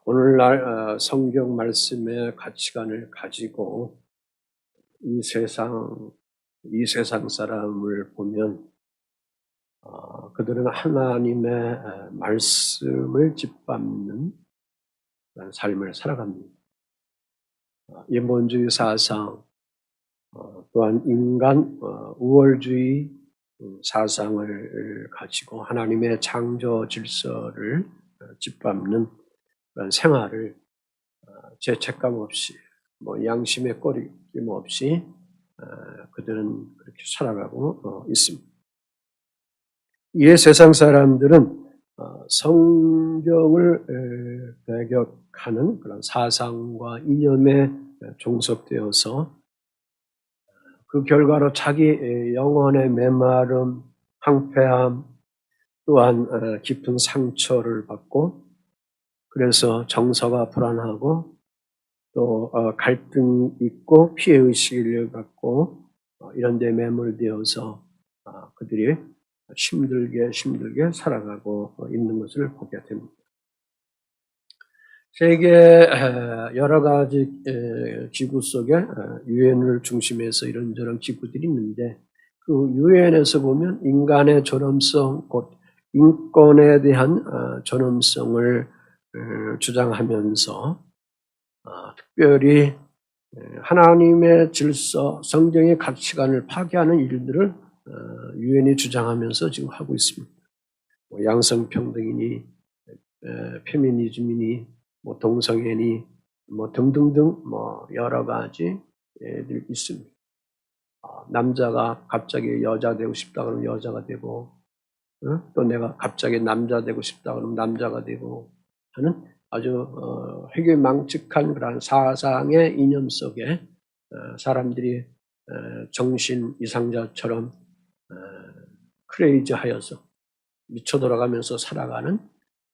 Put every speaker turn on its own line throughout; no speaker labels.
오늘날 성경 말씀의 가치관을 가지고 이 세상 사람을 보면 그들은 하나님의 말씀을 짓밟는 삶을 살아갑니다. 인본주의 사상, 또한 인간 우월주의 사상을 가지고 하나님의 창조 질서를 짓밟는 그런 생활을 죄책감 없이 양심의 꺼리낌 없이 그들은 그렇게 살아가고 있습니다. 이에 세상 사람들은 성경을 배격하는 그런 사상과 이념에 종속되어서 그 결과로 자기 영혼의 메마름, 황폐함, 또한 깊은 상처를 받고 그래서 정서가 불안하고 또 갈등이 있고 피해의식을 갖고 이런 데 매몰되어서 그들이 힘들게 살아가고 있는 것을 보게 됩니다. 세계 여러 가지 기구 속에 유엔을 중심해서 이런저런 기구들이 있는데 그 유엔에서 보면 인간의 존엄성, 곧 인권에 대한 존엄성을 주장하면서 특별히 하나님의 질서, 성경의 가치관을 파괴하는 일들을 유엔이 주장하면서 지금 하고 있습니다. 양성평등이니 페미니즘이니 동성애니 등등등 여러 가지 애들 있습니다. 남자가 갑자기 여자 되고 싶다 그러면 여자가 되고 또 내가 갑자기 남자 되고 싶다 그러면 남자가 되고 하는 아주 회귀망측한 그런 사상의 이념 속에 사람들이 정신 이상자처럼 크레이지하여서 미쳐 돌아가면서 살아가는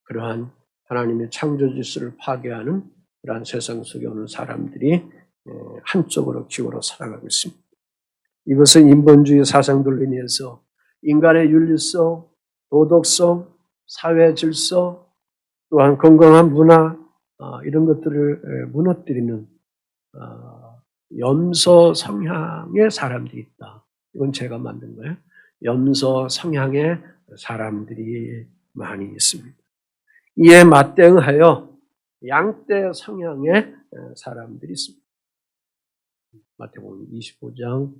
그러한 하나님의 창조 질서를 파괴하는 그러한 세상 속에 오는 사람들이 한쪽으로 기울어 살아가고 있습니다. 이것은 인본주의 사상들로 인해서 인간의 윤리성, 도덕성, 사회 질서, 또한 건강한 문화 이런 것들을 무너뜨리는 염소 성향의 사람들이 있다. 이건 제가 만든 거예요. 염소 성향의 사람들이 많이 있습니다. 이에 맞대응하여 양떼 성향의 사람들이 있습니다. 마태복음 25장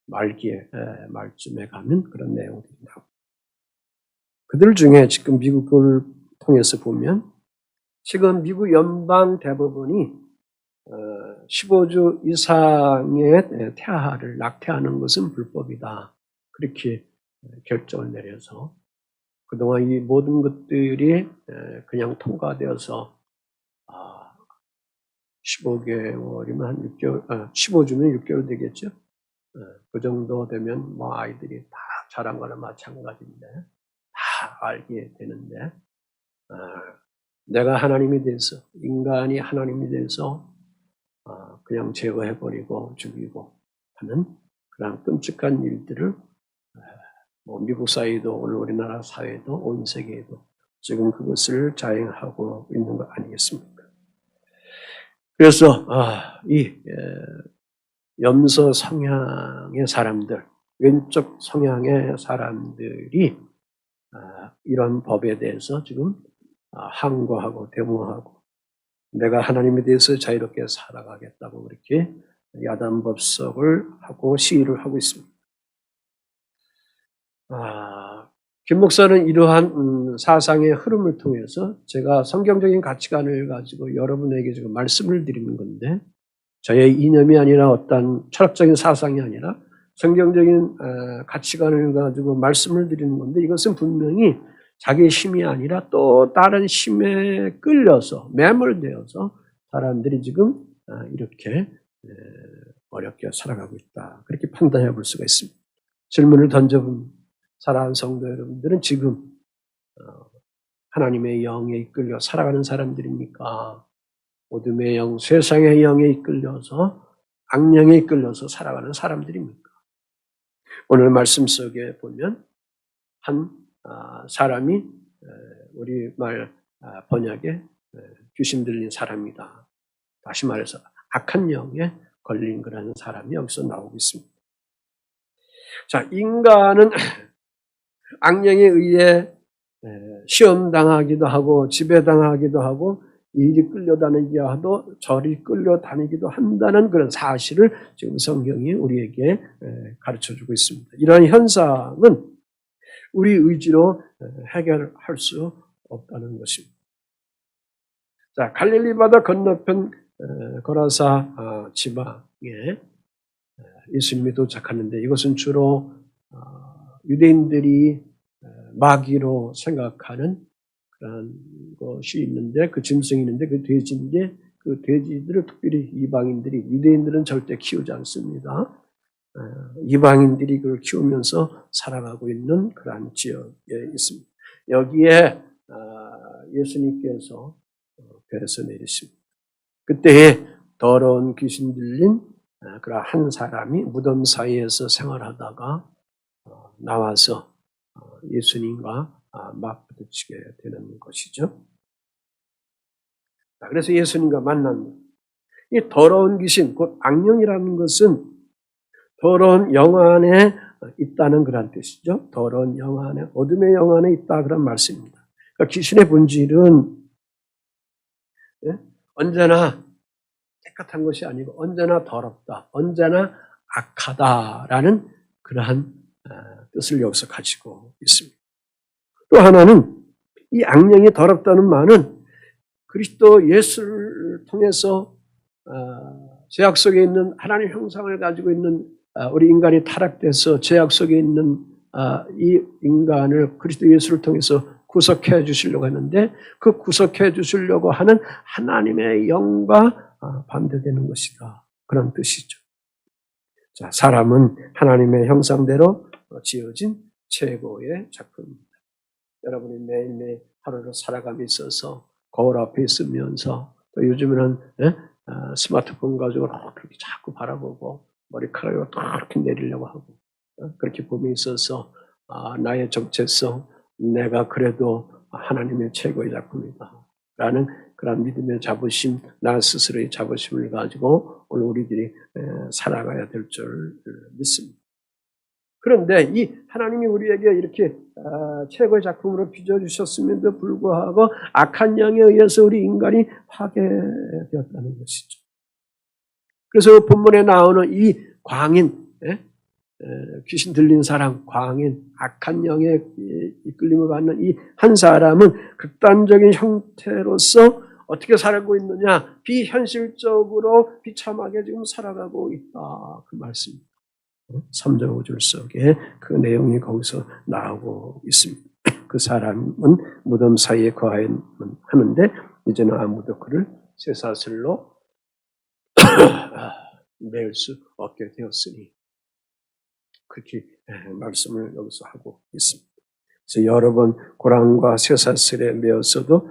말쯤에 가면 그런 내용들이 나옵니다. 그들 중에 지금 미국을 통해서 보면 지금 미국 연방 대법원이 15주 이상의 태아를 낙태하는 것은 불법이다. 그렇게 결정을 내려서 그동안 이 모든 것들이 그냥 통과되어서 15개월이면 한 6개월, 15주면 6개월 되겠죠. 그 정도 되면 아이들이 다 자란 거나 마찬가지인데 다 알게 되는데 내가 하나님에 대해서 인간이 하나님에 대해서 그냥 제거해버리고 죽이고 하는 그런 끔찍한 일들을 미국 사회도 오늘 우리나라 사회도 온 세계에도 지금 그것을 자행하고 있는 거 아니겠습니까? 그래서 이 염소 성향의 사람들, 왼쪽 성향의 사람들이 이런 법에 대해서 지금 항거하고 데모하고 내가 하나님에 대해서 자유롭게 살아가겠다고 그렇게 야단법석을 하고 시위를 하고 있습니다. 김 목사는 이러한 사상의 흐름을 통해서 제가 성경적인 가치관을 가지고 여러분에게 지금 말씀을 드리는 건데 저의 이념이 아니라 어떤 철학적인 사상이 아니라 성경적인 가치관을 가지고 말씀을 드리는 건데 이것은 분명히 자기의 힘이 아니라 또 다른 힘에 끌려서 매몰되어서 사람들이 지금 이렇게 어렵게 살아가고 있다. 그렇게 판단해 볼 수가 있습니다. 질문을 던져본 사랑하는 성도 여러분들은 지금 하나님의 영에 이끌려 살아가는 사람들입니까? 어둠의 영, 세상의 영에 이끌려서 악령에 이끌려서 살아가는 사람들입니까? 오늘 말씀 속에 보면 한 사람이 우리말 번역에 귀신 들린 사람이다. 다시 말해서 악한 영에 걸린 그런 사람이 여기서 나오고 있습니다. 자, 인간은 악령에 의해 시험당하기도 하고 지배당하기도 하고 이리 끌려다니기도 하고 저리 끌려다니기도 한다는 그런 사실을 지금 성경이 우리에게 가르쳐주고 있습니다. 이러한 현상은 우리 의지로 해결할 수 없다는 것입니다. 자, 갈릴리 바다 건너편 거라사 지방에 예수님이 도착하는데 이것은 주로 유대인들이 마귀로 생각하는 그런 것이 있는데 그 짐승이 있는데 그 돼지인데 그 돼지들을 특별히 이방인들이 유대인들은 절대 키우지 않습니다. 이방인들이 그걸 키우면서 살아가고 있는 그러한 지역에 있습니다. 여기에 예수님께서 배에서 내리십니다. 그때에 더러운 귀신 들린 그런 한 사람이 무덤 사이에서 생활하다가 나와서 예수님과 맞부딪히게 되는 것이죠. 그래서 예수님과 만납니다. 이 더러운 귀신, 곧 악령이라는 것은 더러운 영 안에 있다는 그런 뜻이죠. 더러운 영 안에, 어둠의 영 안에 있다 그런 말씀입니다. 그러니까 귀신의 본질은 언제나 깨끗한 것이 아니고 언제나 더럽다, 언제나 악하다라는 그러한 뜻을 여기서 가지고 있습니다. 또 하나는 이 악령이 더럽다는 말은 그리스도 예수를 통해서 죄악 속에 있는 하나님의 형상을 가지고 있는 우리 인간이 타락돼서 죄악 속에 있는 이 인간을 그리스도 예수를 통해서 구속해 주시려고 했는데 그 구속해 주시려고 하는 하나님의 영과 반대되는 것이다. 그런 뜻이죠. 자, 사람은 하나님의 형상대로 지어진 최고의 작품입니다. 여러분이 매일매일 하루를 살아감에 있어서 거울 앞에 있으면서 또 요즘에는 스마트폰 가지고 그렇게 자꾸 바라보고 머리카락을 또 이렇게 내리려고 하고 그렇게 봄에 있어서 나의 정체성, 내가 그래도 하나님의 최고의 작품이다 라는 그런 믿음의 자부심, 나 스스로의 자부심을 가지고 오늘 우리들이 살아가야 될 줄 믿습니다. 그런데 이 하나님이 우리에게 이렇게 최고의 작품으로 빚어주셨음에도 불구하고 악한 영에 의해서 우리 인간이 파괴되었다는 것이죠. 그래서 본문에 나오는 이 광인, 귀신 들린 사람, 광인, 악한 영에 이끌림을 받는 이 한 사람은 극단적인 형태로서 어떻게 살고 있느냐? 비현실적으로 비참하게 지금 살아가고 있다. 그 말씀입니다. 3절 5절 속에 그 내용이 거기서 나오고 있습니다. 그 사람은 무덤 사이에 거하는데 이제는 아무도 그를 쇠사슬로 매일 수 없게 되었으니 그렇게 말씀을 여기서 하고 있습니다. 그래서 여러 번 고랑과 쇠사슬에 매었어도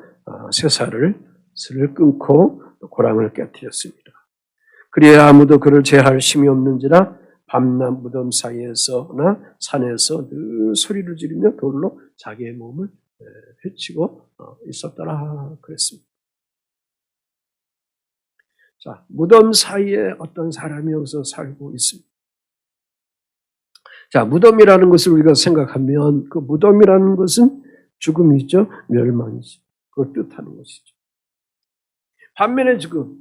쇠사슬을 끊고 고랑을 깨뜨렸습니다. 그래야 아무도 그를 제할 힘이 없는지라 밤낮 무덤 사이에서나 산에서 늘 소리를 지르며 돌로 자기의 몸을 헤치고 있었더라 그랬습니다. 자, 무덤 사이에 어떤 사람이 여기서 살고 있습니다. 자, 무덤이라는 것을 우리가 생각하면 그 무덤이라는 것은 죽음이죠. 멸망이죠. 그걸 뜻하는 것이죠. 반면에 지금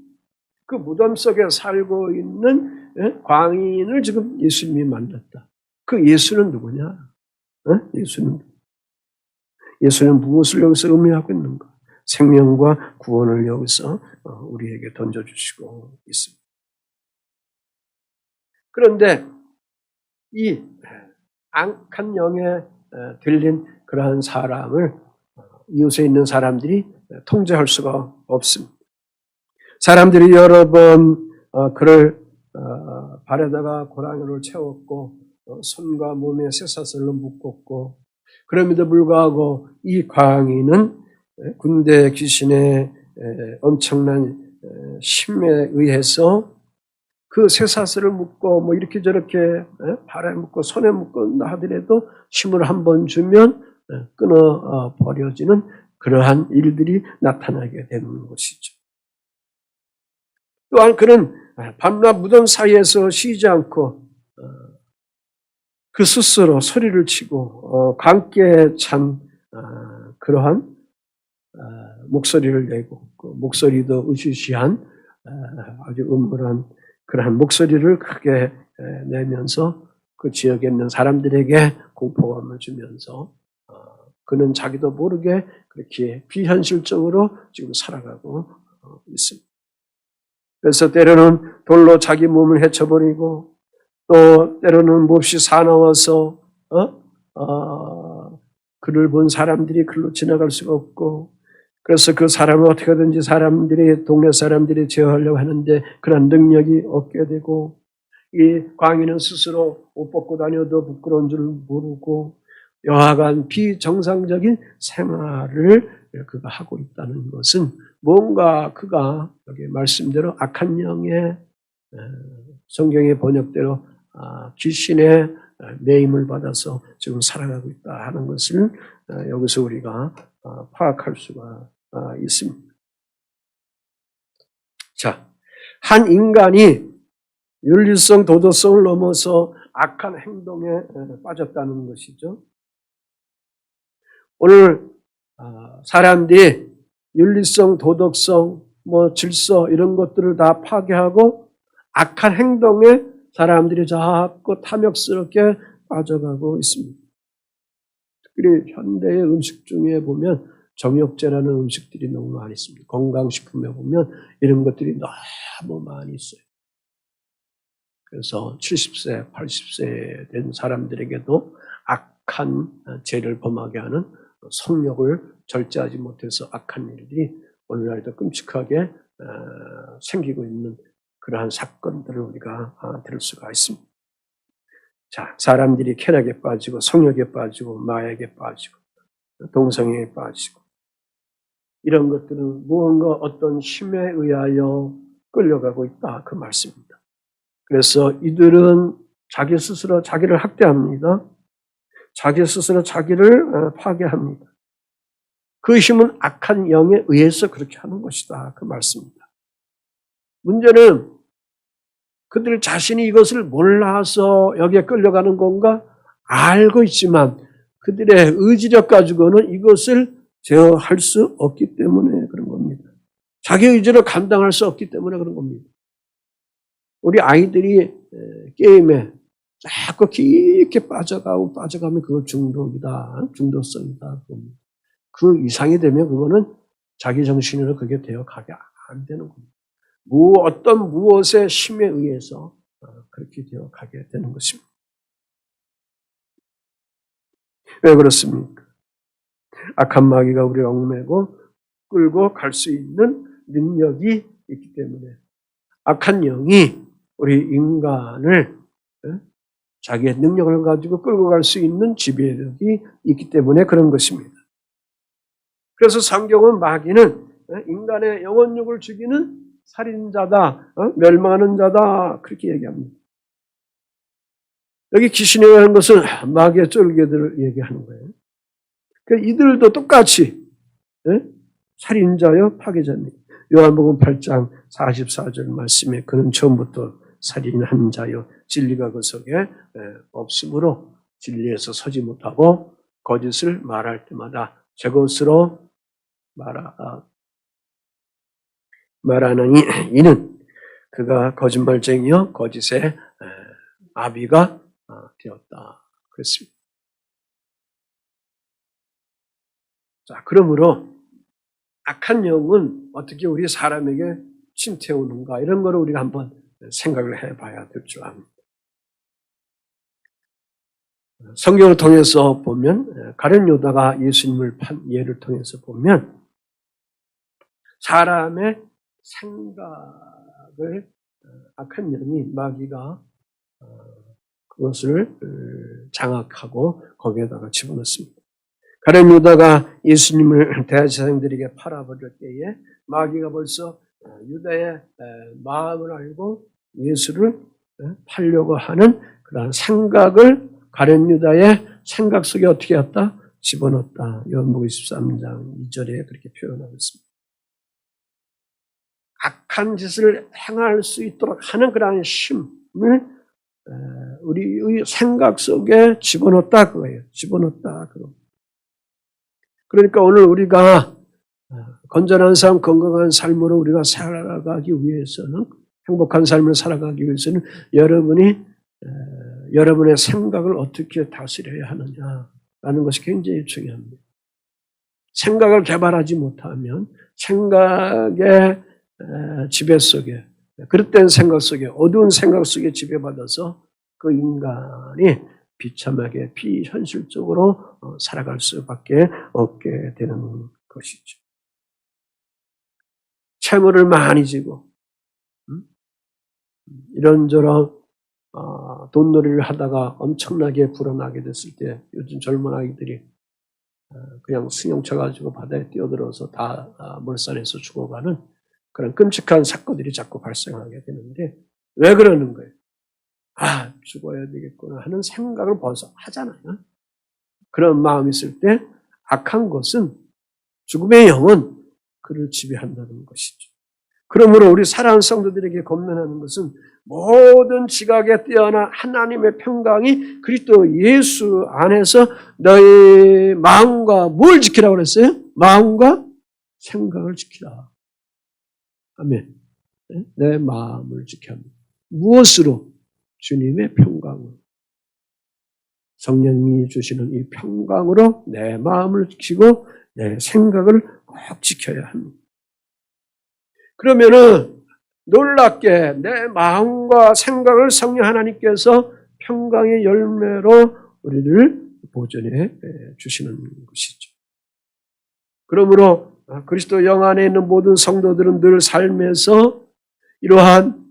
그 무덤 속에 살고 있는 광인을 지금 예수님이 만났다. 그 예수는 누구냐? 예수는 무엇을 여기서 의미하고 있는가? 생명과 구원을 여기서 우리에게 던져주시고 있습니다. 그런데 이 악한 영에 들린 그러한 사람을 이웃에 있는 사람들이 통제할 수가 없습니다. 사람들이 여러 번 그를 발에다가 고랑이를 채웠고 손과 몸에 쇠사슬로 묶었고 그럼에도 불구하고 이 광인은 군대 귀신의 엄청난 힘에 의해서 그 쇠사슬을 묶고 뭐 이렇게 저렇게 발에 묶고 손에 묶고 하더라도 힘을 한번 주면 끊어 버려지는 그러한 일들이 나타나게 되는 것이죠. 또한 그는 밤낮 무덤 사이에서 쉬지 않고 그 스스로 소리를 치고 강께 찬 그러한 목소리를 내고 그 목소리도 으시시한 아주 음울한 그러한 목소리를 크게 내면서 그 지역에 있는 사람들에게 공포감을 주면서 그는 자기도 모르게 그렇게 비현실적으로 지금 살아가고 있습니다. 그래서 때로는 돌로 자기 몸을 헤쳐버리고 또 때로는 몹시 사나워서 그를 본 사람들이 그로 지나갈 수가 없고 그래서 그 사람을 어떻게든지 동네 사람들이 제어하려고 하는데 그런 능력이 없게 되고 이 광인은 스스로 옷 벗고 다녀도 부끄러운 줄 모르고 여하간 비정상적인 생활을 그가 하고 있다는 것은 뭔가 그가 여기 말씀대로 악한 영의 성경의 번역대로 귀신의 매임을 받아서 지금 살아가고 있다 하는 것을 여기서 우리가 파악할 수가 있습니다. 자, 한 인간이 윤리성, 도덕성을 넘어서 악한 행동에 빠졌다는 것이죠. 오늘 사람들이 윤리성, 도덕성, 질서 이런 것들을 다 파괴하고 악한 행동에 사람들이 자꾸 탐욕스럽게 빠져가고 있습니다. 특히 현대의 음식 중에 보면 정육제라는 음식들이 너무 많이 있습니다. 건강식품에 보면 이런 것들이 너무 많이 있어요. 그래서 70세, 80세 된 사람들에게도 악한 죄를 범하게 하는 성욕을 절제하지 못해서 악한 일들이 오늘날도 끔찍하게 생기고 있는 그러한 사건들을 우리가 들을 수가 있습니다. 자, 사람들이 쾌락에 빠지고 성욕에 빠지고 마약에 빠지고 동성애에 빠지고 이런 것들은 무언가 어떤 힘에 의하여 끌려가고 있다 그 말씀입니다. 그래서 이들은 자기 스스로 자기를 학대합니다. 자기 스스로 자기를 파괴합니다. 그 힘은 악한 영에 의해서 그렇게 하는 것이다 그 말씀입니다. 문제는 그들 자신이 이것을 몰라서 여기에 끌려가는 건가? 알고 있지만 그들의 의지력 가지고는 이것을 제어할 수 없기 때문에 그런 겁니다. 자기 의지로 감당할 수 없기 때문에 그런 겁니다. 우리 아이들이 게임에 자꾸 깊게 빠져가면 그거 중독이다. 중독성이다. 그 이상이 되면 그거는 자기 정신으로 그게 되어가게 안 되는 겁니다. 어떤 무엇의 힘에 의해서 그렇게 되어가게 되는 것입니다. 왜 그렇습니까? 악한 마귀가 우리를 얽매고 끌고 갈 수 있는 능력이 있기 때문에 악한 영이 우리 인간을 자기의 능력을 가지고 끌고 갈 수 있는 지배력이 있기 때문에 그런 것입니다. 그래서 성경은 마귀는 인간의 영혼육을 죽이는 살인자다, 멸망하는 자다 그렇게 얘기합니다. 여기 귀신이 하는 것은 마귀의 쫄개들을 얘기하는 거예요. 그러니까 이들도 똑같이 살인자요 파괴자입니다. 요한복음 8장 44절 말씀에 그는 처음부터 살인한 자요 진리가 그 속에 없으므로 진리에서 서지 못하고 거짓을 말할 때마다 제 것으로 말하느니 이는 그가 거짓말쟁이요 거짓의 아비가 되었다 그랬습니다. 자, 그러므로 악한 영은 어떻게 우리 사람에게 침투해오는가 이런 거를 우리가 한번 생각을 해봐야 될 줄 압니다. 성경을 통해서 보면 가룟 유다가 예수님을 판 예를 통해서 보면 사람의 생각을 악한 영이 마귀가 그것을 장악하고 거기에다가 집어넣습니다. 가룟 유다가 예수님을 대제사장들에게 팔아버릴 때에 마귀가 벌써 유다의 마음을 알고 예수를 팔려고 하는 그런 생각을 가룟 유다의 생각 속에 어떻게 했다? 집어넣었다. 요한복음 23장 2절에 그렇게 표현하고 있습니다. 악한 짓을 행할 수 있도록 하는 그러한 힘을 우리의 생각 속에 집어넣었다 그거예요. 집어넣었다 그거. 그러니까 오늘 우리가 건전한 삶, 건강한 삶으로 우리가 살아가기 위해서는, 행복한 삶을 살아가기 위해서는 여러분의 생각을 어떻게 다스려야 하느냐라는 것이 굉장히 중요합니다. 생각을 개발하지 못하면 생각의 지배 속에, 그릇된 생각 속에, 어두운 생각 속에 지배받아서 그 인간이 비참하게 비현실적으로 살아갈 수밖에 없게 되는 것이죠. 채무를 많이 지고 이런저런 돈놀이를 하다가 엄청나게 불어나게 됐을 때 요즘 젊은 아이들이 그냥 승용차 가지고 바다에 뛰어들어서 다 몰살해서 죽어가는 그런 끔찍한 사건들이 자꾸 발생하게 되는데 왜 그러는 거예요? 죽어야 되겠구나 하는 생각을 벌써 하잖아요. 그런 마음이 있을 때 악한 것은, 죽음의 영은 그를 지배한다는 것이죠. 그러므로 우리 사랑하는 성도들에게 권면하는 것은 모든 지각에 뛰어난 하나님의 평강이 그리스도 예수 안에서 너의 마음과 뭘 지키라고 그랬어요? 마음과 생각을 지키라. 아멘. 내 마음을 지켜야 합니다. 무엇으로? 주님의 평강으로. 성령님이 주시는 이 평강으로 내 마음을 지키고 내 생각을 꼭 지켜야 합니다. 그러면은 놀랍게 내 마음과 생각을 성령 하나님께서 평강의 열매로 우리를 보존해 주시는 것이죠. 그러므로 그리스도 영 안에 있는 모든 성도들은 늘 삶에서 이러한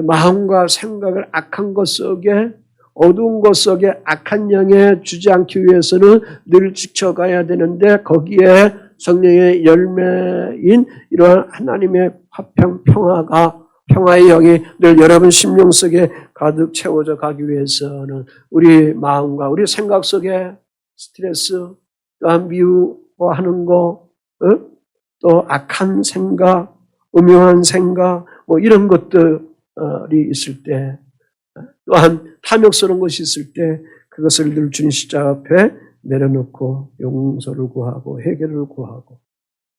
마음과 생각을 악한 것 속에, 어두운 것 속에 악한 영에 주지 않기 위해서는 늘 지켜가야 되는데, 거기에 성령의 열매인 이러한 하나님의 화평, 평화의 영이 늘 여러분 심령 속에 가득 채워져 가기 위해서는 우리 마음과 우리 생각 속에 스트레스, 또한 미워하는 거, 또 악한 생각, 음흉한 생각, 이런 것들이 있을 때, 또한 탐욕스러운 것이 있을 때 그것을 늘 주님 십자가 앞에 내려놓고 용서를 구하고 해결을 구하고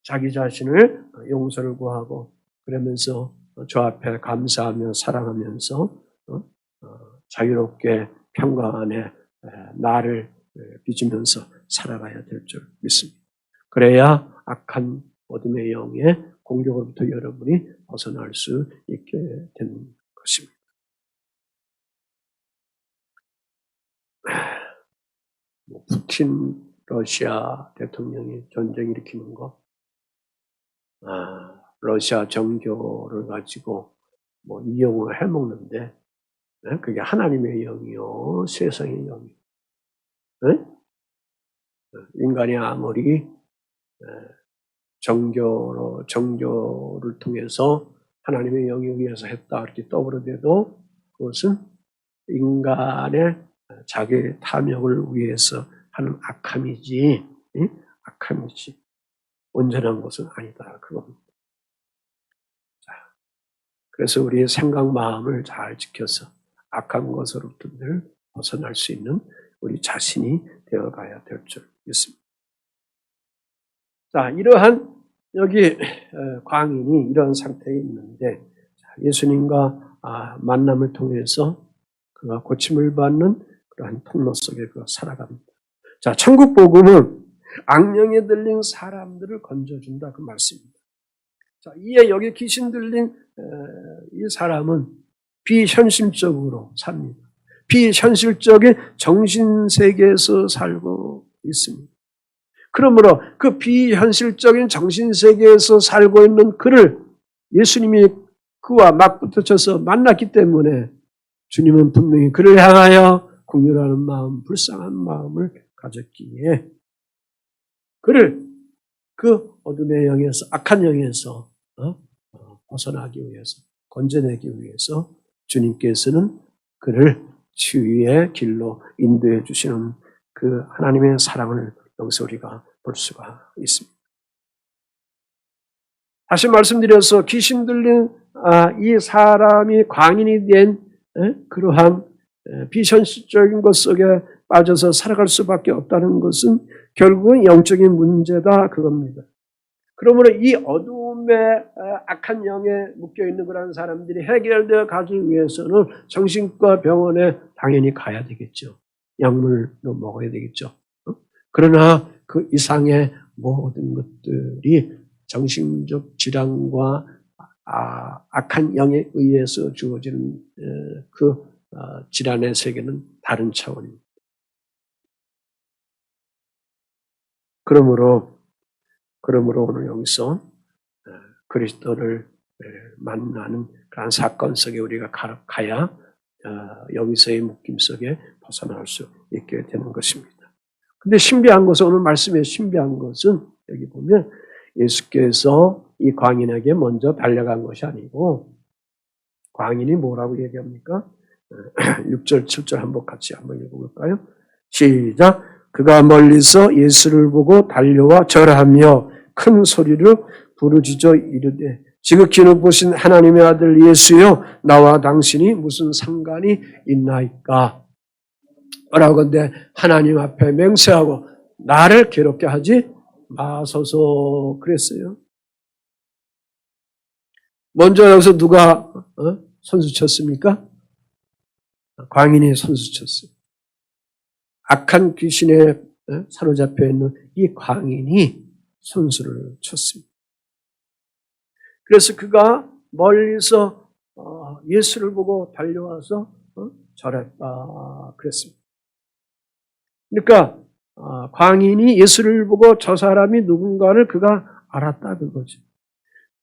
자기 자신을 용서를 구하고 그러면서 저 앞에 감사하며 사랑하면서 자유롭게 평강 안에 나를 빚으면서 살아가야 될 줄 믿습니다. 그래야 악한 어둠의 영의 공격으로부터 여러분이 벗어날 수 있게 되는 것입니다. 푸틴 러시아 대통령이 전쟁 일으키는 거, 러시아 정교를 가지고 이용을 해먹는데 그게 하나님의 영이요, 세상의 영이요. 인간이 아무리 정교를 통해서 하나님의 영에 의해서 했다 이렇게 떠들어대도 그것은 인간의 자기 탐욕을 위해서 하는 악함이지, 악함이지 온전한 것은 아니다 그겁니다. 그래서 우리의 생각, 마음을 잘 지켜서 악한 것으로부터 늘 벗어날 수 있는 우리 자신이 되어가야 될 줄 믿습니다. 자, 이러한 여기 광인이 이런 상태에 있는데 예수님과 만남을 통해서 그가 고침을 받는 그러한 통로 속에 그가 살아갑니다. 자, 천국 복음은 악령에 들린 사람들을 건져준다 그 말씀입니다. 자, 이에 여기 귀신 들린 이 사람은 비현실적으로 삽니다. 비현실적인 정신세계에서 살고 있습니다. 그러므로 그 비현실적인 정신세계에서 살고 있는 그를 예수님이 그와 맞붙어쳐서 만났기 때문에 주님은 분명히 그를 향하여 긍휼하는 마음, 불쌍한 마음을 가졌기에 그를 그 어둠의 영에서, 악한 영에서 벗어나기 위해서, 건져내기 위해서 주님께서는 그를 치유의 길로 인도해 주시는 그 하나님의 사랑을 여기서 우리가 볼 수가 있습니다. 다시 말씀드려서 귀신 들린 이 사람이 광인이 된 그러한 비현실적인 것 속에 빠져서 살아갈 수밖에 없다는 것은 결국은 영적인 문제다 그겁니다. 그러므로 이 어두움에 악한 영에 묶여있는 그런 사람들이 해결되어 가기 위해서는 정신과 병원에 당연히 가야 되겠죠. 약물도 먹어야 되겠죠. 그러나 그 이상의 모든 것들이 정신적 질환과 악한 영에 의해서 주어지는 그 질환의 세계는 다른 차원입니다. 그러므로 오늘 여기서 그리스도를 만나는 그런 사건 속에 우리가 가야 여기서의 묶임 속에 벗어날 수 있게 되는 것입니다. 근데 신비한 것은 오늘 말씀에 신비한 것은 여기 보면 예수께서 이 광인에게 먼저 달려간 것이 아니고 광인이 뭐라고 얘기합니까? 6절, 7절 한번 같이 한번 읽어볼까요? 시작! 그가 멀리서 예수를 보고 달려와 절하며 큰 소리로 부르짖어 이르되 지극히 높으신 하나님의 아들 예수여 나와 당신이 무슨 상관이 있나이까? 뭐라고 하는데 하나님 앞에 맹세하고 나를 괴롭게 하지 마소서 그랬어요. 먼저 여기서 누가 선수 쳤습니까? 광인이 선수 쳤어요. 악한 귀신에 사로잡혀 있는 이 광인이 선수를 쳤습니다. 그래서 그가 멀리서 예수를 보고 달려와서 절했다 그랬습니다. 그러니까 광인이 예수를 보고 저 사람이 누군가를 그가 알았다 그거죠.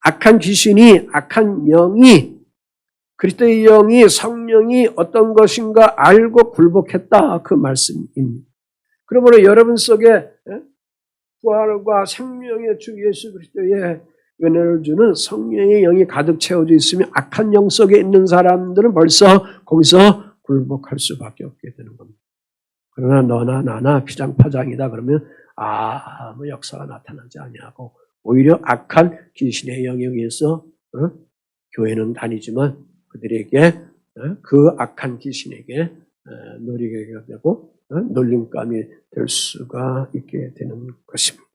악한 귀신이 악한 영이 그리스도의 영이 성령이 어떤 것인가 알고 굴복했다 그 말씀입니다. 그러므로 여러분 속에 부활과 생명의 주 예수 그리스도의 은혜를 주는 성령의 영이 가득 채워져 있으면 악한 영 속에 있는 사람들은 벌써 거기서 굴복할 수밖에 없게 되는 겁니다. 그러나 너나 나나 피장파장이다 그러면 아무 역사가 나타나지 아니하고 오히려 악한 귀신의 영에 의해서 교회는 다니지만 그들에게 그 악한 귀신에게 놀이게 되고 놀림감이 될 수가 있게 되는 것입니다.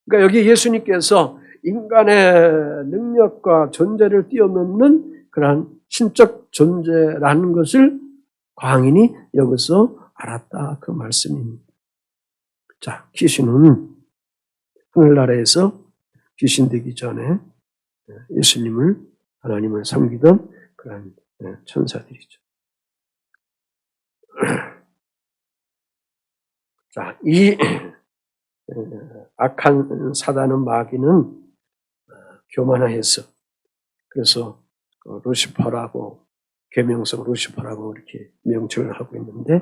그러니까 여기 예수님께서 인간의 능력과 존재를 뛰어넘는 그러한 신적 존재라는 것을 광인이 여기서 알았다 그 말씀입니다. 자, 귀신은 하늘나라에서 귀신 되기 전에 예수님을 하나님을 섬기던 그런 천사들이죠. 자, 이 악한 사단은 마귀는 교만해서 그래서 루시퍼라고 계명성 루시퍼라고 이렇게 명칭을 하고 있는데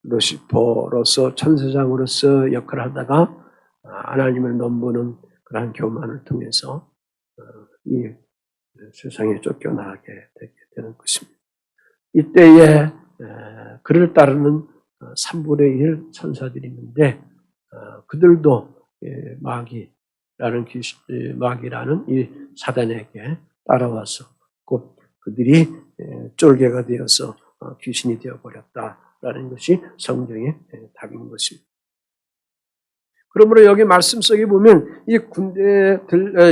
루시퍼로서 천사장으로서 역할을 하다가 하나님을 넘보는 그러한 교만을 통해서 이 세상에 쫓겨나게 되게 되는 것입니다. 이때에 그를 따르는 3분의 1 천사들이 있는데 그들도 마귀라는 이 사단에게 따라와서 곧 그들이 쫄개가 되어서 귀신이 되어버렸다라는 것이 성경의 답인 것입니다. 그러므로 여기 말씀 속에 보면 이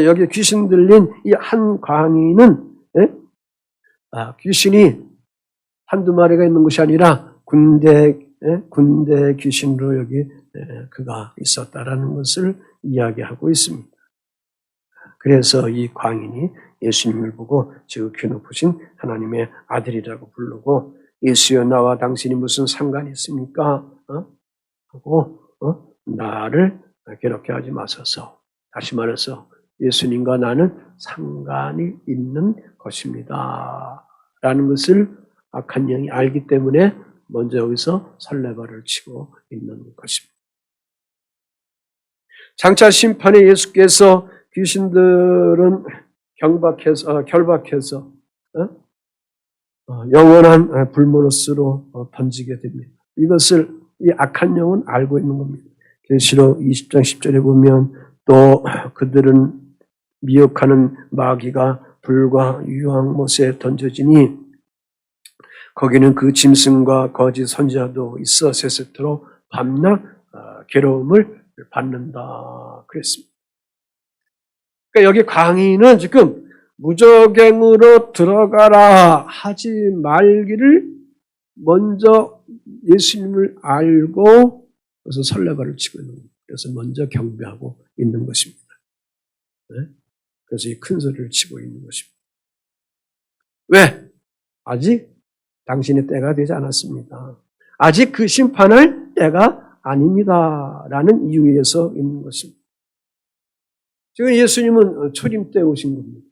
여기 귀신 들린 이 한 광인은 귀신이 한두 마리가 있는 것이 아니라 군대 귀신으로 여기 그가 있었다라는 것을 이야기하고 있습니다. 그래서 이 광인이 예수님을 보고 지극히 높으신 하나님의 아들이라고 부르고 예수여 나와 당신이 무슨 상관이 있습니까? 하고 나를 괴롭게 하지 마소서. 다시 말해서 예수님과 나는 상관이 있는 것입니다. 라는 것을 악한 영이 알기 때문에 먼저 여기서 설레발을 치고 있는 것입니다. 장차 심판에 예수께서 귀신들은 결박해서 영원한 불모로스로 던지게 됩니다. 이것을 이 악한 영은 알고 있는 겁니다. 계시록 20장 10절에 보면 또 그들은 미혹하는 마귀가 불과 유황못에 던져지니 거기는 그 짐승과 거짓 선지자도 있어 세세토록 밤낮 괴로움을 받는다 그랬습니다. 그러니까 여기 강의는 지금 무저갱으로 들어가라 하지 말기를 먼저 예수님을 알고 그래서 설레발을 치고 있는 겁니다. 그래서 먼저 경배하고 있는 것입니다. 네? 그래서 이 큰 소리를 치고 있는 것입니다. 왜? 아직 당신의 때가 되지 않았습니다. 아직 그 심판할 때가 아닙니다. 라는 이유에서 있는 것입니다. 지금 예수님은 초림 때 오신 겁니다.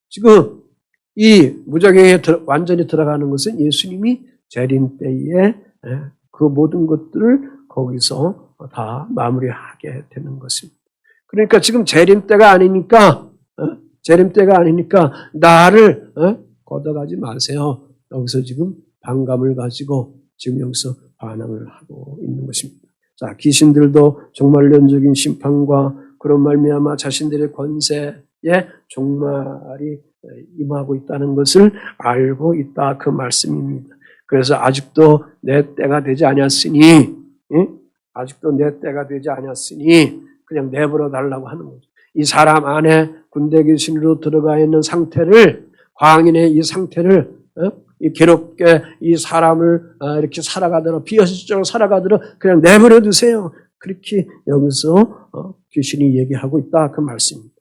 지금 이 무저갱에 완전히 들어가는 것은 예수님이 재림 때에 그 모든 것들을 거기서 다 마무리하게 되는 것입니다. 그러니까 지금 재림 때가 아니니까 나를 걷어가지 마세요. 여기서 지금 반감을 가지고 지금 여기서 반항을 하고 있는 것입니다. 자, 귀신들도 종말론적인 심판과 그런 말미암아 자신들의 권세에 종말이 임하고 있다는 것을 알고 있다 그 말씀입니다. 그래서 아직도 내 때가 되지 않았으니 그냥 내버려 달라고 하는 거죠. 이 사람 안에 군대 귀신으로 들어가 있는 상태를 광인의 이 상태를 이 괴롭게 이 사람을 이렇게 살아가도록 비현실적으로 살아가도록 그냥 내버려 두세요. 그렇게 여기서 귀신이 얘기하고 있다 그 말씀입니다.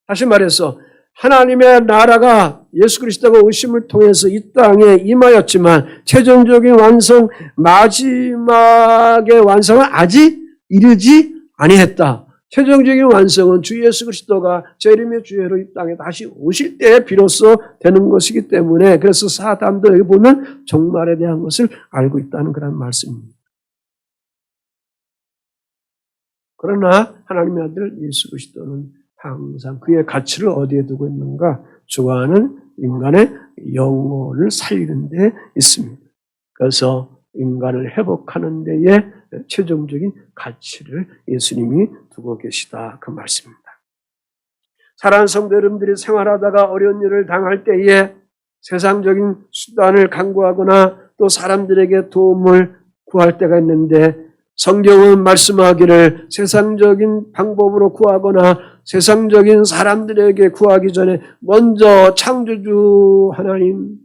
다시 말해서 하나님의 나라가 예수 그리스도가 오심을 통해서 이 땅에 임하였지만 최종적인 완성, 마지막의 완성은 아직 이르지 아니했다. 최종적인 완성은 주 예수 그리스도가 재림의 주예로 이 땅에 다시 오실 때 비로소 되는 것이기 때문에 그래서 사단도 여기 보면 종말에 대한 것을 알고 있다는 그런 말씀입니다. 그러나 하나님의 아들 예수 그리스도는 항상 그의 가치를 어디에 두고 있는가? 주관하는 인간의 영혼을 살리는 데 있습니다. 그래서 인간을 회복하는 데에 최종적인 가치를 예수님이 두고 계시다 그 말씀입니다. 사랑하는 성도 여러분들이 생활하다가 어려운 일을 당할 때에 세상적인 수단을 강구하거나 또 사람들에게 도움을 구할 때가 있는데 성경은 말씀하기를 세상적인 방법으로 구하거나 세상적인 사람들에게 구하기 전에 먼저 창조주 하나님,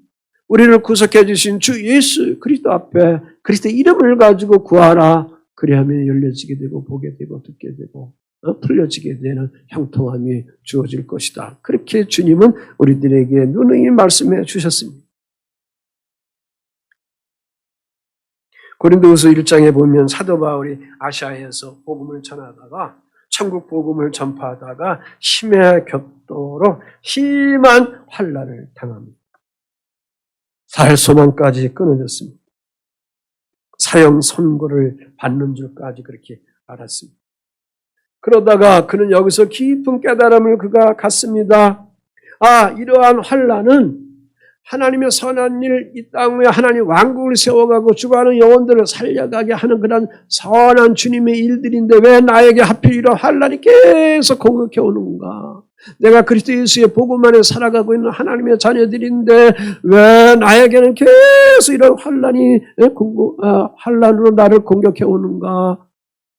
우리를 구속해 주신 주 예수 그리스도 앞에 그리스도 이름을 가지고 구하라. 그리하면 열려지게 되고 보게 되고 듣게 되고 풀려지게 되는 형통함이 주어질 것이다. 그렇게 주님은 우리들에게 누누이 말씀해 주셨습니다. 고린도후서 1장에 보면 사도 바울이 아시아에서 복음을 전하다가 천국 복음을 전파하다가 힘에 겹도록 심한 환난을 당합니다. 살 소망까지 끊어졌습니다. 사형 선고를 받는 줄까지 그렇게 알았습니다. 그러다가 그는 여기서 깊은 깨달음을 그가 갖습니다. 이러한 환난은 하나님의 선한 일, 이 땅에 하나님 왕국을 세워가고 죽어가는 영혼들을 살려가게 하는 그런 선한 주님의 일들인데 왜 나에게 하필 이런 환난이 계속 공격해 오는가? 내가 그리스도 예수의 복음 안에 살아가고 있는 하나님의 자녀들인데 왜 나에게는 계속 이런 환난으로 나를 공격해 오는가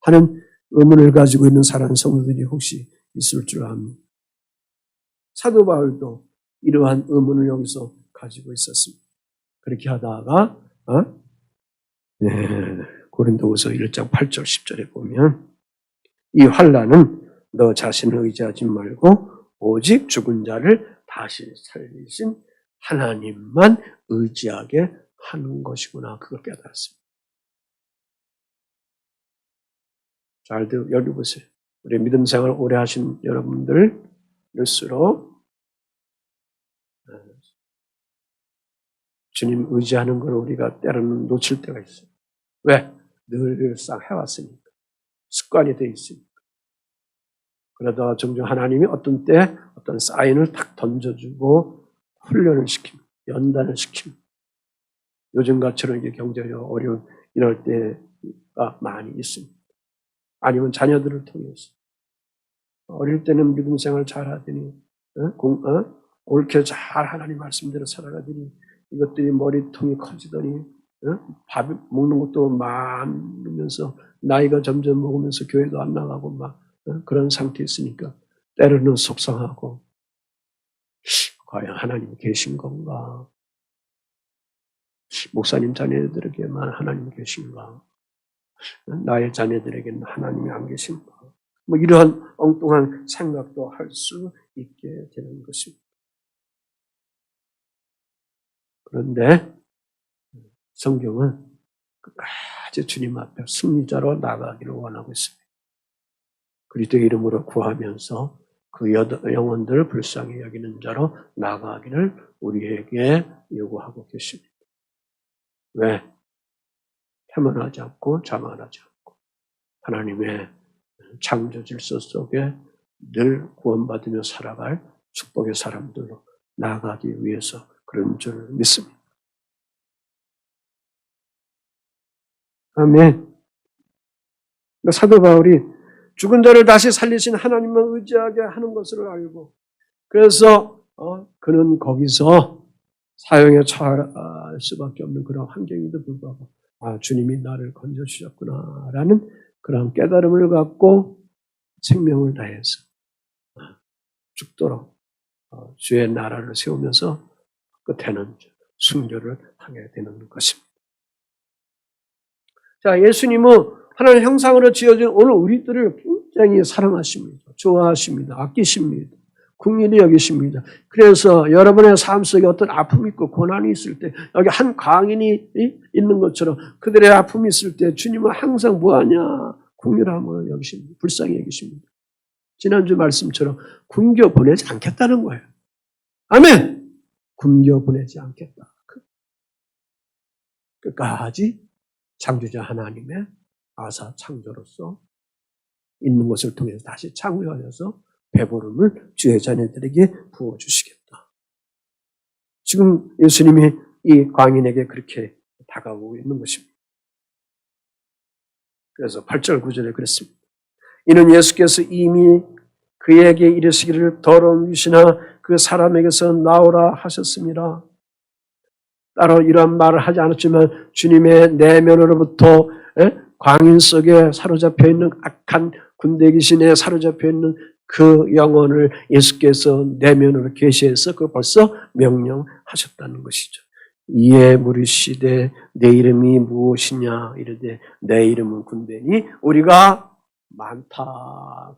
하는 의문을 가지고 있는 사랑하는 성도들이 혹시 있을 줄 압니다. 사도 바울도 이러한 의문을 여기서 가지고 있었습니다. 그렇게 하다가 고린도후서 1장 8절 10절에 보면 이 환난은 너 자신을 의지하지 말고 오직 죽은 자를 다시 살리신 하나님만 의지하게 하는 것이구나. 그걸 깨달았습니다. 잘 여겨보세요. 우리 믿음 생활 오래 하신 여러분들일수록 주님 의지하는 걸 우리가 때로는 놓칠 때가 있어요. 왜? 늘상 해왔으니까. 습관이 돼 있으니까. 그러다가 종종 하나님이 어떤 때 어떤 사인을 탁 던져주고 훈련을 시킵니다. 연단을 시킵니다. 요즘같이는 이게 경제적으로 어려운 이럴 때가 많이 있습니다. 아니면 자녀들을 통해서 어릴 때는 믿음 생활 잘하더니 옳게 잘 하나님 말씀대로 살아가더니 이것들이 머리통이 커지더니 밥 먹는 것도 많으면서 나이가 점점 먹으면서 교회도 안 나가고 막 그런 상태에 있으니까 때로는 속상하고 과연 하나님이 계신 건가? 목사님 자녀들에게만 하나님이 계신가? 나의 자녀들에게는 하나님이 안 계신가? 뭐 이러한 엉뚱한 생각도 할 수 있게 되는 것입니다. 그런데 성경은 끝까지 주님 앞에 승리자로 나가기를 원하고 있습니다. 그리스도의 이름으로 구하면서 그 영혼들을 불쌍히 여기는 자로 나가기를 우리에게 요구하고 계십니다. 왜? 태만하지 않고 자만하지 않고 하나님의 창조 질서 속에 늘 구원받으며 살아갈 축복의 사람들로 나아가기 위해서 그런 줄 믿습니다. 아멘. 사도 바울이 죽은 자를 다시 살리신 하나님만 의지하게 하는 것을 알고 그래서 그는 거기서 사형에 처할 수밖에 없는 그런 환경에도 불구하고 주님이 나를 건져주셨구나라는 그런 깨달음을 갖고 생명을 다해서 죽도록 주의 나라를 세우면서 끝에는 순교를 하게 되는 것입니다. 자, 예수님은 하나님의 형상으로 지어진 오늘 우리들을 굉장히 사랑하십니다. 좋아하십니다. 아끼십니다. 긍휼히 여기십니다. 그래서 여러분의 삶 속에 어떤 아픔이 있고 고난이 있을 때 여기 한 광인이 있는 것처럼 그들의 아픔이 있을 때 주님은 항상 뭐하냐? 긍휼함을 여기십니다. 불쌍히 여기십니다. 지난주 말씀처럼 굶겨 보내지 않겠다는 거예요. 아멘! 굶겨 보내지 않겠다. 끝까지 창조자 하나님의 아사 창조로서 있는 것을 통해서 다시 창조하여서 배부름을 주의 자녀들에게 부어주시겠다. 지금 예수님이 이 광인에게 그렇게 다가오고 있는 것입니다. 그래서 8절 9절에 그랬습니다. 이는 예수께서 이미 그에게 이르시기를 더러운 귀신아 그 사람에게서 나오라 하셨습니다. 따로 이러한 말을 하지 않았지만 주님의 내면으로부터 광인 속에 사로잡혀 있는 악한 군대 귀신에 사로잡혀 있는 그 영혼을 예수께서 내면으로 계시해서 그 벌써 명령하셨다는 것이죠. 이에 물으시되 내 이름이 무엇이냐 이르되 내 이름은 군대니 우리가 많다.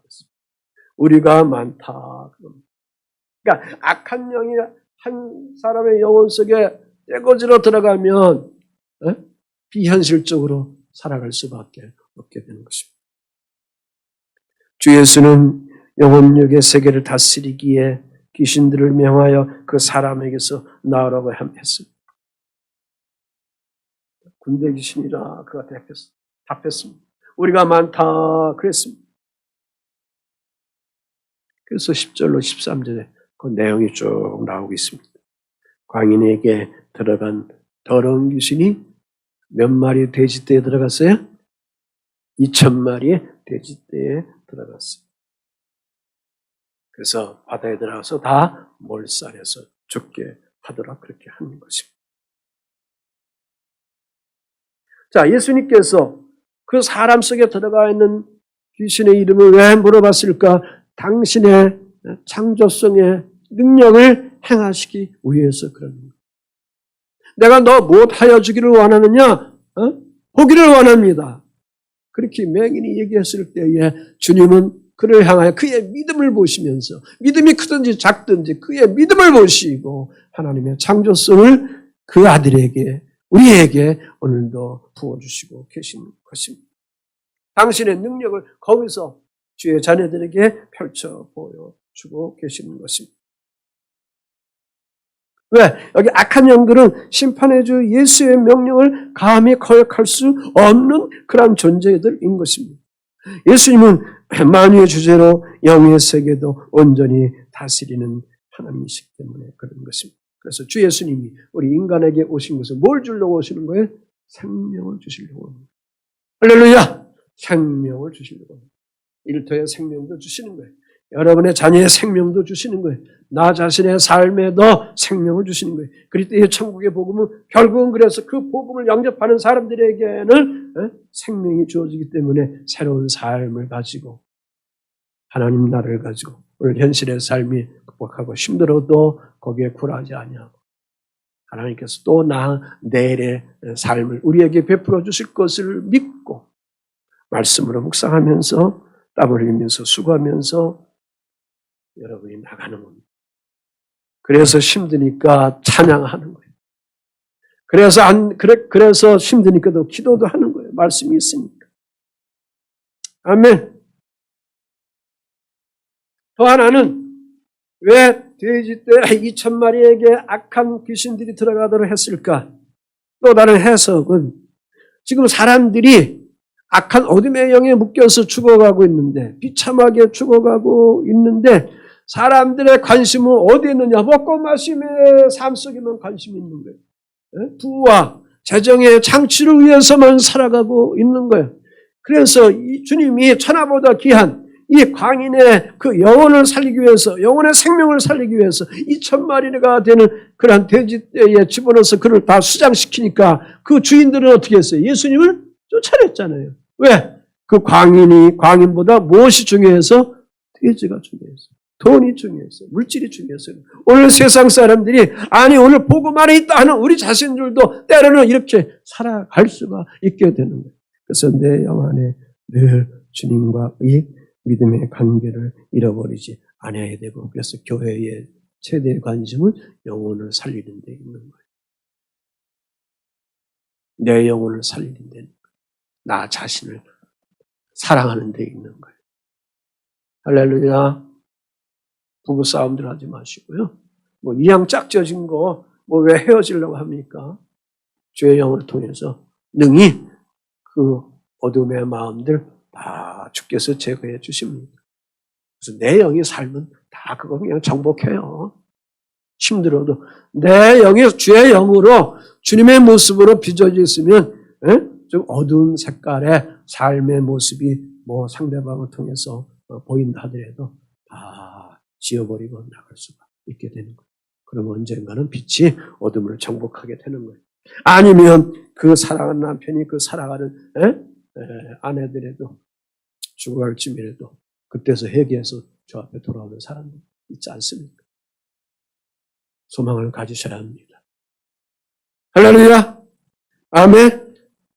우리가 많다. 그러니까 악한 영이 한 사람의 영혼 속에 떼거지로 들어가면 비현실적으로 살아갈 수밖에 없게 되는 것입니다. 주 예수는 영혼력의 세계를 다스리기에 귀신들을 명하여 그 사람에게서 나오라고 했습니다. 군대 귀신이라 그가 답했습니다. 우리가 많다 그랬습니다. 그래서 10절로 13절에 그 내용이 쭉 나오고 있습니다. 광인에게 들어간 더러운 귀신이 몇 마리 돼지떼에 들어갔어요? 2,000마리의 돼지떼에 들어갔어요. 그래서 바다에 들어가서 다 몰살해서 죽게 하도록 그렇게 하는 것입니다. 자, 예수님께서 그 사람 속에 들어가 있는 귀신의 이름을 왜 물어봤을까? 당신의 창조성의 능력을 행하시기 위해서 그런 거예요. 내가 너 무엇하여 주기를 원하느냐? 보기를 원합니다. 그렇게 맹인이 얘기했을 때에 주님은 그를 향하여 그의 믿음을 보시면서 믿음이 크든지 작든지 그의 믿음을 보시고 하나님의 창조성을 그 아들에게 우리에게 오늘도 부어주시고 계신 것입니다. 당신의 능력을 거기서 주의 자녀들에게 펼쳐 보여주고 계시는 것입니다. 왜? 여기 악한 영들은 심판의 주 예수의 명령을 감히 거역할 수 없는 그런 존재들인 것입니다. 예수님은 만유의 주제로 영의 세계도 온전히 다스리는 하나님이시기 때문에 그런 것입니다. 그래서 주 예수님이 우리 인간에게 오신 것은 뭘 주려고 오시는 거예요? 생명을 주시려고 합니다. 할렐루야! 생명을 주시려고 합니다. 일터의 생명도 주시는 거예요. 여러분의 자녀의 생명도 주시는 거예요. 나 자신의 삶에도 생명을 주시는 거예요. 그리스도의 천국의 복음은 결국은 그래서 그 복음을 영접하는 사람들에게는 생명이 주어지기 때문에 새로운 삶을 가지고 하나님 나라를 가지고 오늘 현실의 삶이 극복하고 힘들어도 거기에 굴하지 아니하고 하나님께서 또 내일의 삶을 우리에게 베풀어 주실 것을 믿고 말씀으로 묵상하면서 땀 흘리면서 수고하면서 여러분이 나가는 겁니다. 그래서 힘드니까 찬양하는 거예요. 그래서 힘드니까도 기도도 하는 거예요. 말씀이 있으니까. 아멘. 또 하나는 왜 돼지 떼 2,000마리에게 악한 귀신들이 들어가도록 했을까? 또 다른 해석은 지금 사람들이 악한 어둠의 영에 묶여서 죽어가고 있는데 비참하게 죽어가고 있는데 사람들의 관심은 어디에 있느냐? 먹고 마심의 삶 속에만 관심이 있는 거예요. 부와 재정의 창출을 위해서만 살아가고 있는 거예요. 그래서 이 주님이 천하보다 귀한 이 광인의 그 영혼을 살리기 위해서, 영혼의 생명을 살리기 위해서 2,000마리가 되는 그러한 돼지떼에 집어넣어서 그를 다 수장시키니까 그 주인들은 어떻게 했어요? 예수님을 쫓아냈잖아요. 왜? 그 광인보다 무엇이 중요해서? 돼지가 중요해서. 돈이 중요해서. 물질이 중요해서. 오늘 세상 사람들이 오늘 복음 안에 있다 하는 우리 자신들도 때로는 이렇게 살아갈 수가 있게 되는 거예요. 그래서 내 영 안에 늘 주님과의 믿음의 관계를 잃어버리지 않아야 되고 그래서 교회의 최대의 관심은 영혼을 살리는 데 있는 거예요. 내 영혼을 살리는 데, 나 자신을 사랑하는 데 있는 거예요. 할렐루야. 부부싸움들 하지 마시고요. 이왕 짝져진 거 왜 헤어지려고 합니까? 주의 영을 통해서 능히 그 어둠의 마음들 다 주께서 제거해 주십니다. 그래서 내 영의 삶은 다 그거 그냥 정복해요. 힘들어도 내 영이 주의 영으로 주님의 모습으로 빚어져 있으면 좀 어두운 색깔의 삶의 모습이 상대방을 통해서 보인다 하더라도 다 지워버리고 나갈 수가 있게 되는 거예요. 그럼 언젠가는 빛이 어둠을 정복하게 되는 거예요. 아니면 그 사랑하는 남편이 그 살아가는 아내들에도 죽어갈 쯤이라도 그때서 회개해서 저 앞에 돌아오는 사람들 있지 않습니까? 소망을 가지셔야 합니다. 할렐루야! 아멘!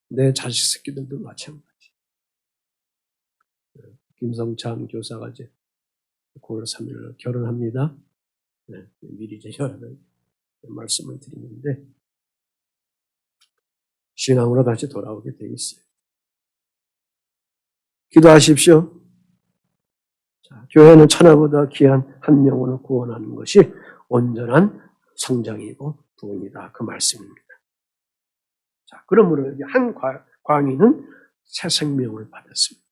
내 자식 새끼들도 마찬가지. 김성찬 교사가 이제 9월 3일로 결혼합니다. 미리 이제 여러분 말씀을 드리는데 신앙으로 다시 돌아오게 되어 있어요. 기도하십시오. 자, 교회는 천하보다 귀한 한 영혼을 구원하는 것이 온전한 성장이고 부흥이다. 그 말씀입니다. 자, 그러므로 여기 한 광인은 새 생명을 받았습니다.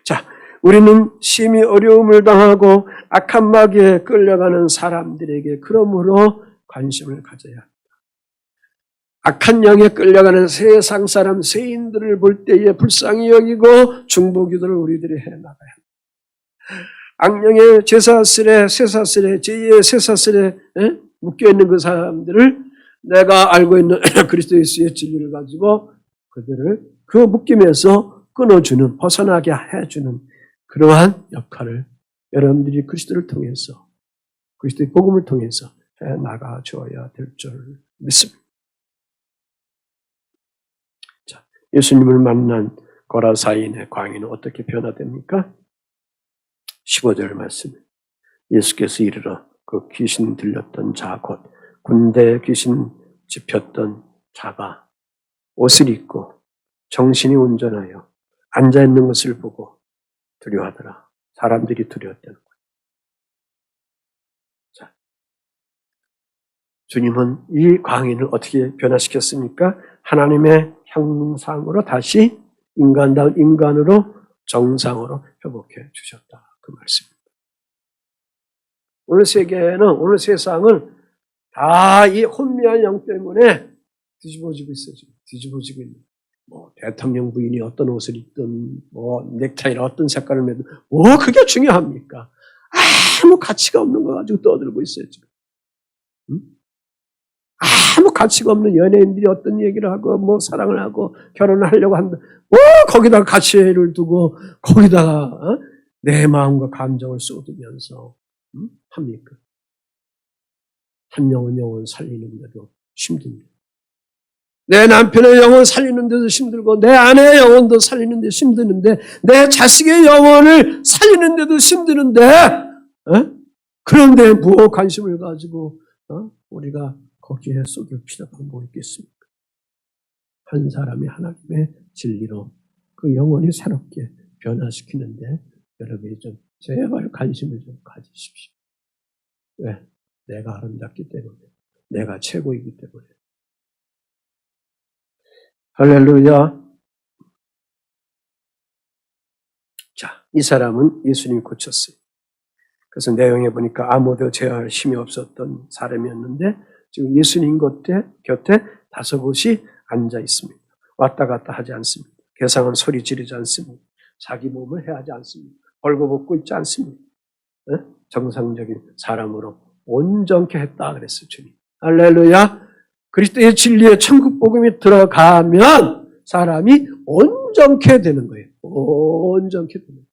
자, 우리는 심히 어려움을 당하고 악한 마귀에 끌려가는 사람들에게 그러므로 관심을 가져야 합니다. 악한 영에 끌려가는 세상 사람, 세인들을 볼 때에 불쌍히 여기고 중보기도를 우리들이 해나가야 합니다. 악령의 제사슬에, 쇠사슬에, 제2의 쇠사슬에 묶여있는 그 사람들을 내가 알고 있는 그리스도 예수의 진리를 가지고 그들을 그 묶임에서 끊어주는, 벗어나게 해주는 그러한 역할을 여러분들이 그리스도를 통해서, 그리스도의 복음을 통해서 해나가 줘야 될 줄 믿습니다. 자, 예수님을 만난 고라사인의 광인은 어떻게 변화됩니까? 15절 말씀. 예수께서 이르러 그 귀신 들렸던 자, 곧 군대 귀신 집혔던 자가 옷을 입고 정신이 온전하여 앉아있는 것을 보고 두려워하더라. 사람들이 두려웠다는 거예요. 자, 주님은 이 광인을 어떻게 변화시켰습니까? 하나님의 형상으로 다시 인간다운 인간으로 정상으로 회복해 주셨다. 그 말씀입니다. 오늘 세계는, 오늘 세상은 다 이 혼미한 영 때문에 뒤집어지고 있어요. 지금 뒤집어지고 있는. 뭐 대통령 부인이 어떤 옷을 입든 뭐 넥타이를 어떤 색깔을 매든 뭐 그게 중요합니까? 아무 가치가 없는 거 가지고 떠들고 있어요 지금. 응? 아무 가치가 없는 연예인들이 어떤 얘기를 하고 뭐 사랑을 하고 결혼을 하려고 한다. 뭐 거기다가 가치를 두고 거기다가 내 마음과 감정을 쏟으면서 합니까? 한 영혼 살리는데도 힘듭니다. 내 남편의 영혼 살리는 데도 힘들고 내 아내의 영혼도 살리는 데 힘드는데 내 자식의 영혼을 살리는 데도 힘드는데 그런데 무엇 관심을 가지고 우리가 거기에 쏟을 필요가 뭐 있겠습니까? 한 사람이 하나님의 진리로 그 영혼이 새롭게 변화시키는데 여러분이 좀 제발 관심을 좀 가지십시오. 왜? 내가 아름답기 때문에 내가 최고이기 때문에. 할렐루야. 자, 이 사람은 예수님이 고쳤어요. 그래서 내용에 보니까 아무도 제어할 힘이 없었던 사람이었는데 지금 예수님 곁에 5곳이 앉아 있습니다. 왔다 갔다 하지 않습니다. 괴상한 소리 지르지 않습니다. 자기 몸을 해하지 않습니다. 벌거벗고 있지 않습니다. 네? 정상적인 사람으로 온전케 했다 그랬어요. 주님. 할렐루야. 그리스도의 진리에 천국 복음이 들어가면 사람이 온전케 되는 거예요. 온전케 되는 거예요.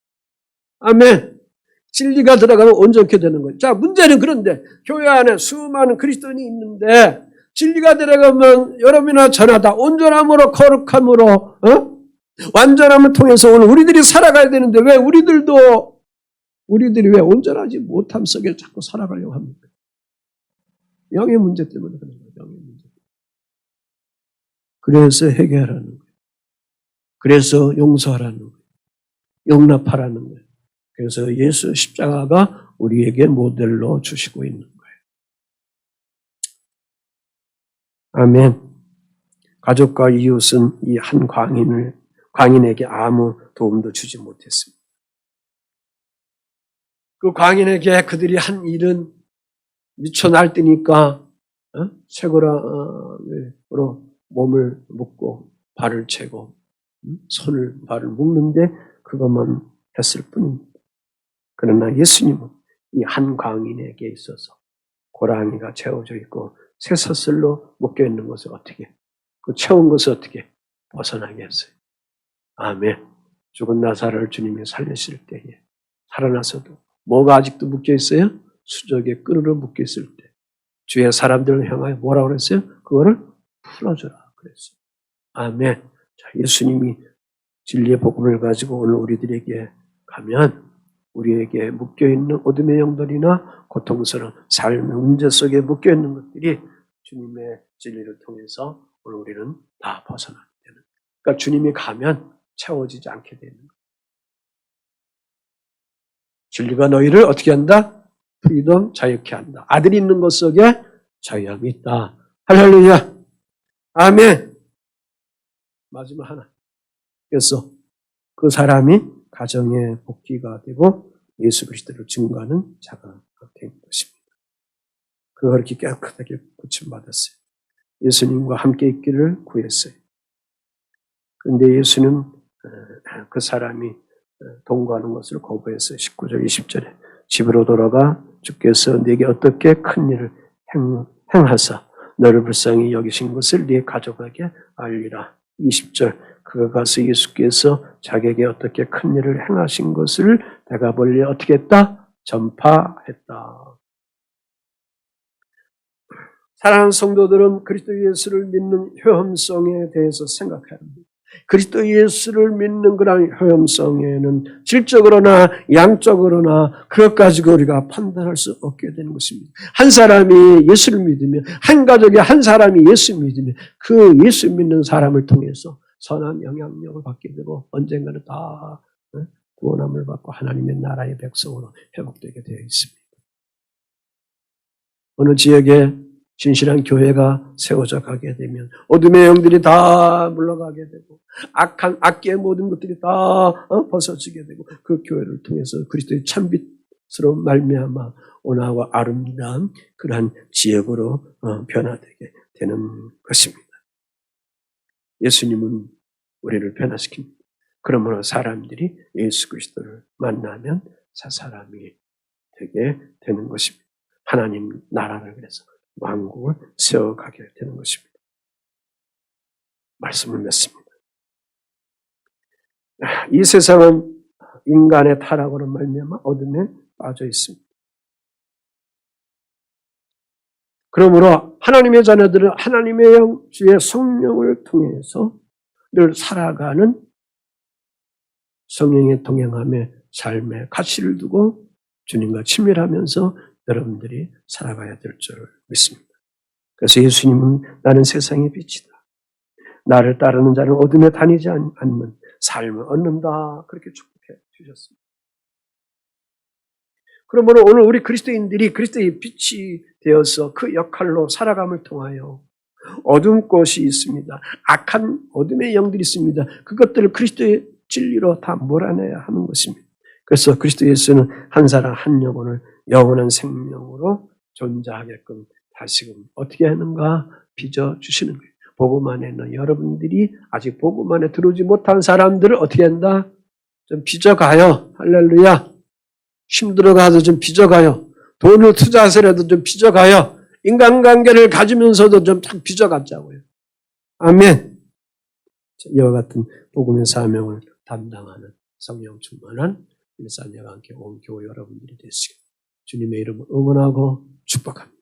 아멘. 진리가 들어가면 온전케 되는 거예요. 자, 문제는 그런데 교회 안에 수많은 그리스도인이 있는데 진리가 들어가면 여러분이나 저나 다 온전함으로 거룩함으로 완전함을 통해서 오늘 우리들이 살아가야 되는데 왜 우리들이 왜 온전하지 못함 속에 자꾸 살아가려고 합니까? 영의 문제 때문에 그런 거예요. 영의 문제. 그래서 해결하는 거예요. 그래서 용서하라는 거예요. 용납하라는 거예요. 그래서 예수 십자가가 우리에게 모델로 주시고 있는 거예요. 아멘. 가족과 이웃은 이 한 광인에게 아무 도움도 주지 못했습니다. 그 광인에게 그들이 한 일은 미쳐 날뛰니까 쇠고랑으로 몸을 묶고 발을 채고 손을 발을 묶는데 그것만 했을 뿐입니다. 그러나 예수님은 이 한 광인에게 있어서 고랑이가 채워져 있고 쇠사슬로 묶여 있는 것을 어떻게 그 채운 것을 어떻게 벗어나게 했어요. 아멘. 죽은 나사로를 주님이 살리실 때에 살아나서도 뭐가 아직도 묶여 있어요? 수족에 끈으로 묶여 있을 때 주의 사람들을 향하여 뭐라고 그랬어요? 그거를 풀어주라 그랬어요. 아멘. 자, 예수님이 진리의 복음을 가지고 오늘 우리들에게 가면 우리에게 묶여있는 어둠의 영들이나 고통스러운 삶의 문제 속에 묶여있는 것들이 주님의 진리를 통해서 오늘 우리는 다 벗어나게 되는 거예요. 그러니까 주님이 가면 채워지지 않게 되는 거예요. 진리가 너희를 어떻게 한다? 프리덤, 자유케 한다. 아들이 있는 것 속에 자유함이 있다. 할렐루야. 아멘. 마지막 하나. 그래서 그 사람이 가정의 복귀가 되고 예수 그리스도를 증거하는 자가 된 것입니다. 그가 그렇게 깨끗하게 고침받았어요. 예수님과 함께 있기를 구했어요. 그런데 예수는 그 사람이 동거하는 것을 거부했어요. 19절 20절에 집으로 돌아가 주께서 네게 어떻게 큰 일을 행하사 너를 불쌍히 여기신 것을 네 가족에게 알리라. 20절 그가 가서 예수께서 자기에게 어떻게 큰 일을 행하신 것을 내가 멀리 어떻게 했다? 전파했다. 사랑하는 성도들은 그리스도 예수를 믿는 효험성에 대해서 생각해야 합니다. 그리스도 예수를 믿는 그런 효험성에는 질적으로나 양적으로나 그것 가지고 우리가 판단할 수 없게 되는 것입니다. 한 사람이 예수를 믿으면 한 가족이 한 사람이 예수 믿으면 그 예수 믿는 사람을 통해서 선한 영향력을 받게 되고 언젠가는 다 구원함을 받고 하나님의 나라의 백성으로 회복되게 되어 있습니다. 어느 지역에 진실한 교회가 세워져 가게 되면 어둠의 영들이 다 물러가게 되고 악기의 모든 것들이 다 벗어지게 되고 그 교회를 통해서 그리스도의 참빛으로 말미암아 온화와 아름다운 그러한 지역으로 변화되게 되는 것입니다. 예수님은 우리를 변화시킵니다. 그러므로 사람들이 예수 그리스도를 만나면 사람이 되게 되는 것입니다. 하나님 나라를 그래서 왕국을 세워가게 되는 것입니다. 말씀을 맺습니다. 이 세상은 인간의 타락으로 말미암아 어둠에 빠져 있습니다. 그러므로 하나님의 자녀들은 하나님의 영, 주의 성령을 통해서 늘 살아가는 성령의 동행함의 삶의 가치를 두고 주님과 친밀하면서 여러분들이 살아가야 될 줄을 믿습니다. 그래서 예수님은 나는 세상의 빛이다. 나를 따르는 자는 어둠에 다니지 않는 삶을 얻는다. 그렇게 축복해 주셨습니다. 그러므로 오늘 우리 그리스도인들이 그리스도의 빛이 되어서 그 역할로 살아감을 통하여 어두운 곳이 있습니다. 악한 어둠의 영들이 있습니다. 그것들을 그리스도의 진리로 다 몰아내야 하는 것입니다. 그래서 그리스도 예수는 한 사람 한 영혼을 영원한 생명으로 존재하게끔 다시금 어떻게 하는가 빚어주시는 거예요. 복음 안에 있는 여러분들이 아직 복음 안에 들어오지 못한 사람들을 어떻게 한다? 좀 빚어가요. 할렐루야. 힘들어가서 좀 빚어가요. 돈을 투자해서라도 좀 빚어가요. 인간관계를 가지면서도 좀 딱 빚어가자고요. 아멘. 이와 같은 복음의 사명을 담당하는 성령 충만한 일산여와 함께 온 교회 여러분들이 되시길 주님의 이름으로 응원하고 축복합니다.